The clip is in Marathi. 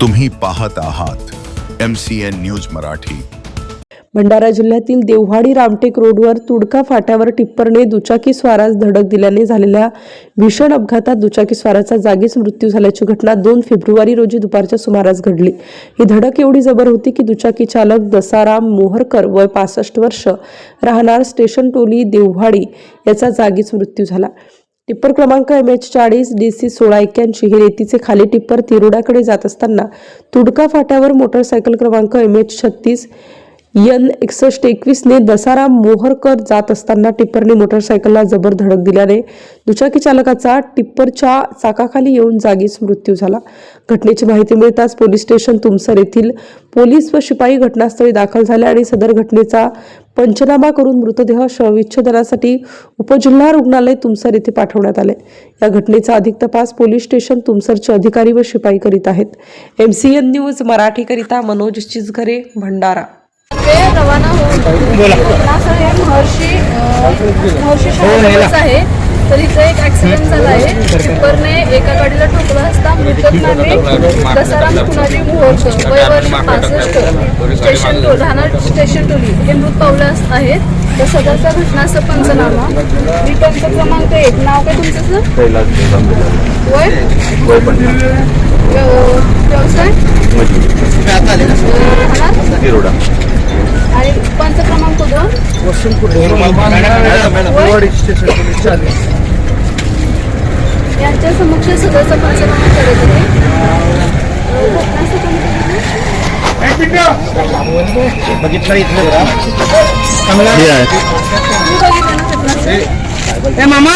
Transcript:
तुम्ही पाहत आहात MCN न्यूज मराठी। भंडारा जिल्ह्यातील देववाडी रामटेक रोडवर तुडका फाट्यावर टिप्परने दुचाकी स्वारास धडक दिल्याने झालेल्या भीषण अपघातात दुचाकी स्वाराचा जागीच मृत्यू झाल्याची घटना 2 फेब्रुवारी रोजी दुपारच्या सुमारास घडली। ही धडक एवढी जबर होती की दुचाकी चालक दसाराम मोहरकर वय 65 वर्ष राहणार स्टेशन टोली देववाडी याचा जागीच मृत्यू झाला। टिप्पर क्रमांक MH40 DC 1681 हे रेतीचे खाली टिप्पर तिरोडाकडे जात असताना तुडका फाट्यावर मोटरसायकल क्रमांक MH36 N6121 ने दसाराम मोहरकर जात असताना टिप्परने मोटरसायकलला जबर धडक दिल्याने दुचाकी चालकाचा टिप्परच्या चाकाखाली येऊन जागीच मृत्यू झाला। घटनेची माहिती मिळताच पोलीस स्टेशन तुमसर येथील पोलीस व शिपाई घटनास्थळी दाखल झाले आणि सदर घटनेचा पंचनामा करून मृतदेह शवविच्छेदनासाठी उपजिल्हा रुग्णालय तुमसर येथे पाठवण्यात आले। या घटनेचा अधिक तपास पोलीस स्टेशन तुमसरचे अधिकारी व शिपाई करीत आहेत। MCN न्यूज मराठी करिता मनोज चिजघरे, भंडारा। रवाना होऊन घटनास्थळ हे महर्षी शाळेजवळच आहे, तर इथे एक ऍक्सिडेंट झाला आहे। टिप्परने एका गाडीला ठोकला असता मृतक नामे दसाराम कुणाजी मोहरकर वय वर्ष 65 राहणार स्टेशन टोली हे मृत पावले आहेत। तर सदरच्या घटनास्थळ पंचनामा रिटर्न क्रमांक 1 नाव काय तुमचं सर? वय व्यवसाय आणि पंच क्रमांक 2 यांच्या समक्ष सदस्य पंचनामा करत आहे। मामा